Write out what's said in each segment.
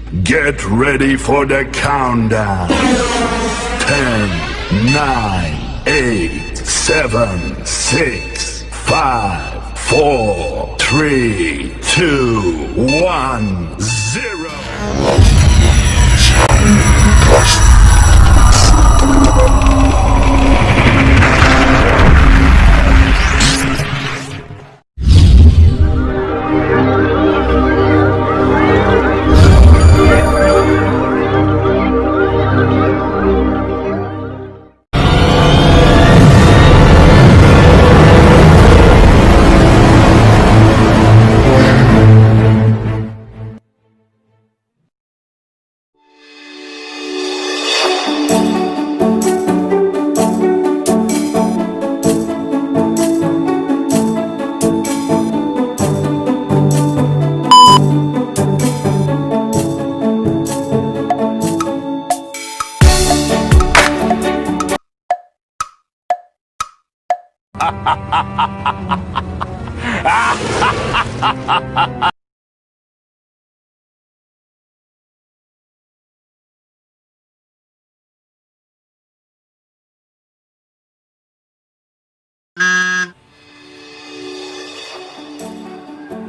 Get ready for the countdown. 10, 9, 8, 7, 6, 5, 4, 3, 2, 1, 0.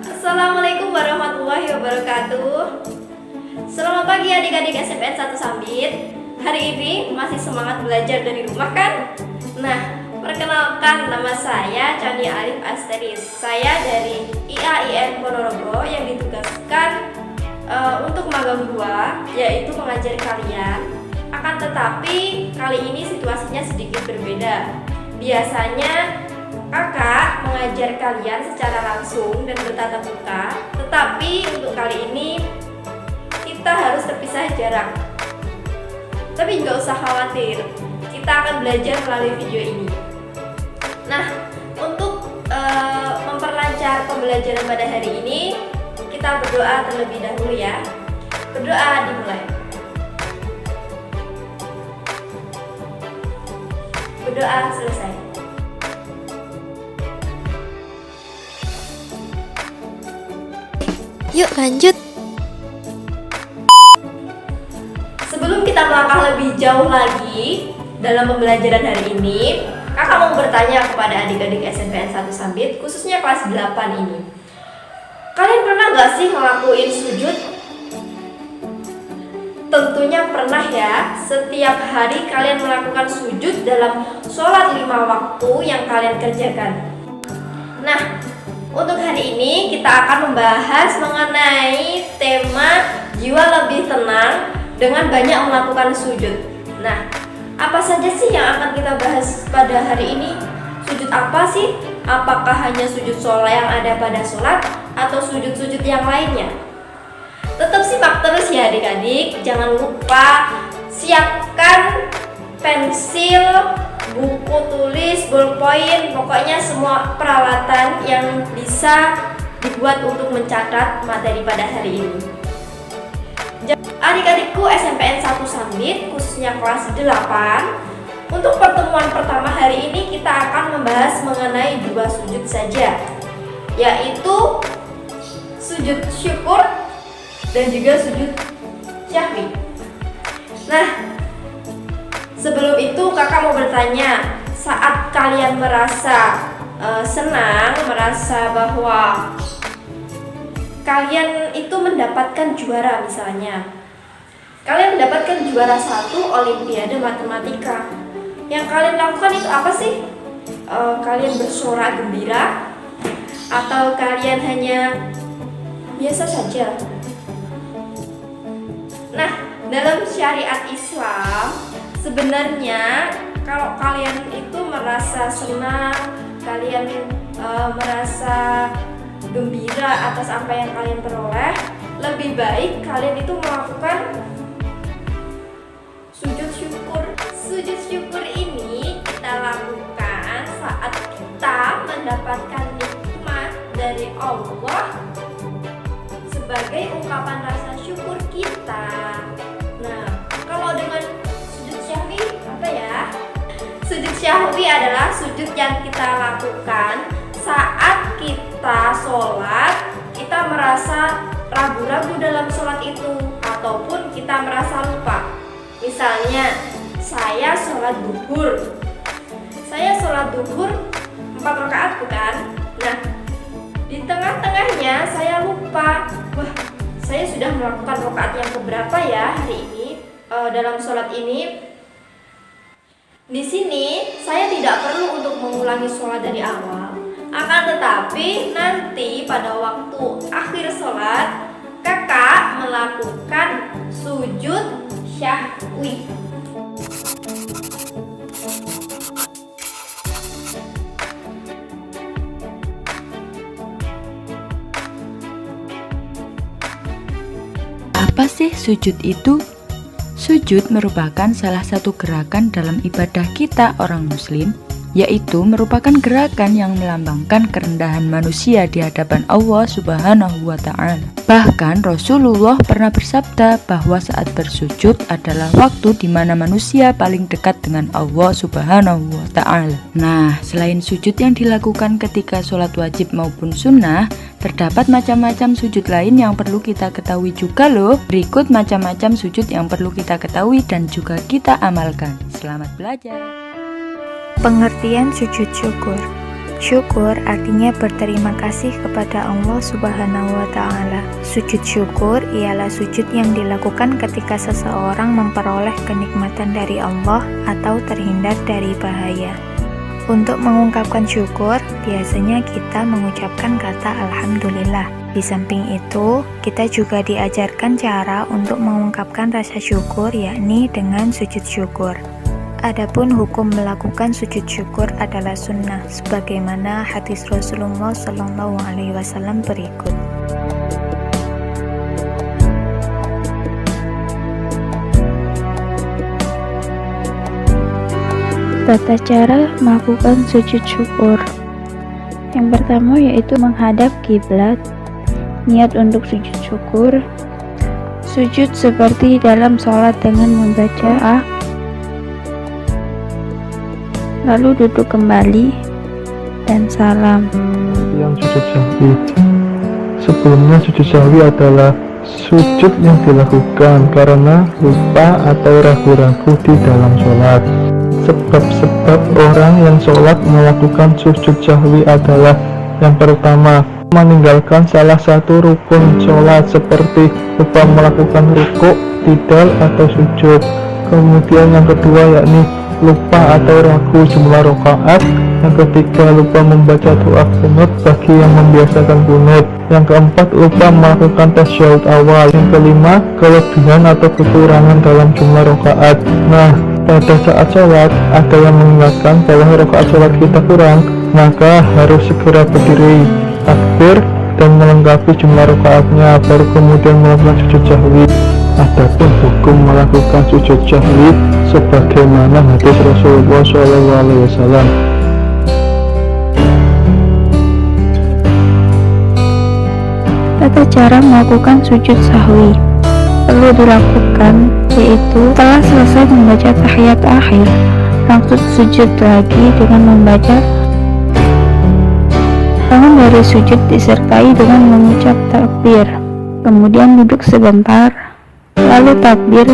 Assalamualaikum warahmatullahi wabarakatuh. Selamat pagi adik-adik SMPN 1 Sambit. Hari ini masih semangat belajar dari rumah kan? Nah, perkenalkan, nama saya Chania Arif Asteris. Saya dari IAIN Ponorogo yang ditugaskan untuk magang 2, yaitu mengajar kalian. Akan tetapi kali ini situasinya sedikit berbeda. Biasanya kakak mengajar kalian secara langsung dan bertatap muka, tetapi untuk kali ini kita harus terpisah jarak. Tapi nggak usah khawatir, kita akan belajar melalui video ini. Nah, untuk memperlancar pembelajaran pada hari ini, kita berdoa terlebih dahulu ya. Berdoa dimulai. Berdoa selesai. Yuk lanjut. Sebelum kita melangkah lebih jauh lagi dalam pembelajaran hari ini, kakak mau bertanya kepada adik-adik SMPN 1 Sambit, khususnya kelas 8 ini. Kalian pernah gak sih ngelakuin sujud? Tentunya pernah ya. Setiap hari kalian melakukan sujud dalam sholat 5 waktu yang kalian kerjakan. Nah, untuk hari ini kita akan membahas mengenai tema jiwa lebih tenang dengan banyak melakukan sujud. Nah, apa saja sih yang akan kita bahas pada hari ini? Sujud apa sih? Apakah hanya sujud sholat yang ada pada sholat atau sujud-sujud yang lainnya? Tetap simak terus ya adik-adik. Jangan lupa siapkan pensil, buku tulis, ballpoint, pokoknya semua peralatan yang bisa dibuat untuk mencatat materi pada hari ini. Adik-adikku SMPN 1 Sambit, khususnya kelas 8, untuk pertemuan pertama hari ini kita akan membahas mengenai 2 sujud saja, yaitu sujud syukur dan juga sujud syahwi. Nah, sebelum itu kakak mau bertanya, saat kalian merasa senang, merasa bahwa kalian itu mendapatkan juara, misalnya kalian mendapatkan juara 1 Olimpiade Matematika, yang kalian lakukan itu apa sih? Kalian bersorak gembira atau kalian hanya biasa saja? Nah, dalam syariat Islam sebenarnya kalau kalian itu merasa senang, kalian merasa gembira atas apa yang kalian peroleh, lebih baik kalian itu melakukan sujud syukur. Sujud syukur ini kita lakukan saat kita mendapatkan nikmat dari Allah sebagai ungkapan rasa syukur kita. Nah, kalau dengan sujud syahwi apa ya? Sujud syahwi adalah sujud yang kita lakukan saat kita sholat, kita merasa ragu-ragu dalam sholat itu, ataupun kita merasa lupa. Misalnya, saya sholat duhur 4 rakaat bukan? Nah, di tengah-tengahnya saya lupa. Wah, saya sudah melakukan rakaat yang keberapa ya hari ini dalam sholat ini? Di sini saya tidak perlu untuk mengulangi sholat dari awal. Akan tetapi nanti pada waktu akhir sholat kakak melakukan sujud syahwi. Apa sih sujud itu? Sujud merupakan salah satu gerakan dalam ibadah kita orang muslim, yaitu merupakan gerakan yang melambangkan kerendahan manusia di hadapan Allah Subhanahu wa Ta'ala. Bahkan Rasulullah pernah bersabda bahwa saat bersujud adalah waktu di mana manusia paling dekat dengan Allah Subhanahu wa Ta'ala. Nah, selain sujud yang dilakukan ketika sholat wajib maupun sunnah, terdapat macam-macam sujud lain yang perlu kita ketahui juga loh. Berikut macam-macam sujud yang perlu kita ketahui dan juga kita amalkan. Selamat belajar. Pengertian sujud syukur. Syukur artinya berterima kasih kepada Allah Subhanahu wa Ta'ala. Sujud syukur ialah sujud yang dilakukan ketika seseorang memperoleh kenikmatan dari Allah atau terhindar dari bahaya. Untuk mengungkapkan syukur, biasanya kita mengucapkan kata Alhamdulillah. Di samping itu, kita juga diajarkan cara untuk mengungkapkan rasa syukur, yakni dengan sujud syukur. Adapun hukum melakukan sujud syukur adalah sunnah, sebagaimana hadis Rasulullah SAW berikut. Tata cara melakukan sujud syukur. Yang pertama yaitu menghadap kiblat. Niat untuk sujud syukur. Sujud seperti dalam sholat dengan membaca lalu duduk kembali dan salam. Yang sujud sahwi. Sebelumnya sujud sahwi adalah sujud yang dilakukan karena lupa atau ragu-ragu di dalam sholat. Sebab-sebab orang yang sholat melakukan sujud sahwi adalah: yang pertama, meninggalkan salah satu rukun sholat seperti lupa melakukan rukuk, tidal, atau sujud. Kemudian yang kedua yakni lupa atau ragu jumlah rakaat. Yang ketiga, lupa membaca doa qunut bagi yang membiasakan qunut. Yang keempat, lupa melakukan tasyahud awal. Yang kelima, kelebihan atau kekurangan dalam jumlah rakaat. Nah, pada saat sholat ada yang mengingatkan bahwa rakaat sholat kita kurang, maka harus segera berdiri, takbir, dan melengkapi jumlah rakaatnya, baru kemudian melakukan sujud sahwi. Adapun hukum melakukan sujud sahwi sebagaimana hadis Rasulullah SAW. Tata cara melakukan sujud sahwi perlu dilakukan, yaitu setelah selesai membaca tahiyat akhir, langsung sujud lagi dengan membaca. Bangun dari sujud disertai dengan mengucap takbir, kemudian duduk sebentar, lalu takbir,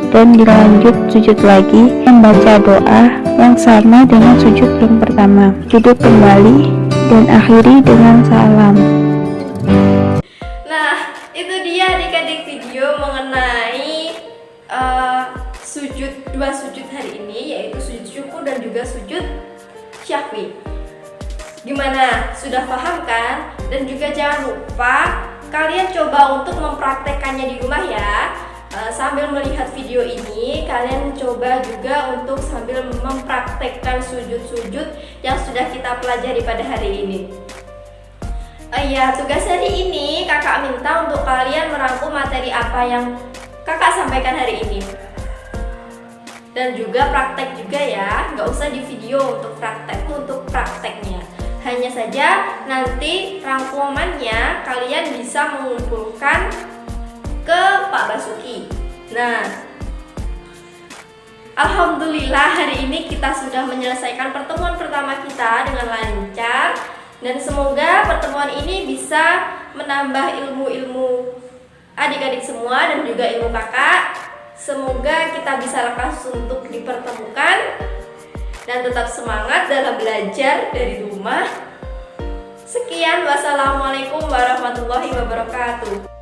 dan dilanjut sujud lagi membaca doa yang sama dengan sujud yang pertama, duduk kembali, dan akhiri dengan salam. Nah, itu dia adik-adik video mengenai dua sujud hari ini, yaitu sujud syukur dan juga sujud syahwi. Gimana? Sudah paham kan? Dan juga jangan lupa kalian coba untuk mempraktekkannya di rumah ya. Sambil melihat video ini, kalian coba juga untuk sambil mempraktekkan sujud-sujud yang sudah kita pelajari pada hari ini. Ya, tugas hari ini kakak minta untuk kalian merangkum materi apa yang kakak sampaikan hari ini. Dan juga praktek juga ya, nggak usah di video untuk prakteknya. Hanya saja nanti rangkumannya kalian bisa mengumpulkan ke Pak Basuki. Nah, alhamdulillah hari ini kita sudah menyelesaikan pertemuan pertama kita dengan lancar. Dan semoga pertemuan ini bisa menambah ilmu-ilmu adik-adik semua dan juga ibu kakak. Semoga kita bisa lekas untuk dipertemukan dan tetap semangat dalam belajar dari rumah. Sekian, wassalamualaikum warahmatullahi wabarakatuh.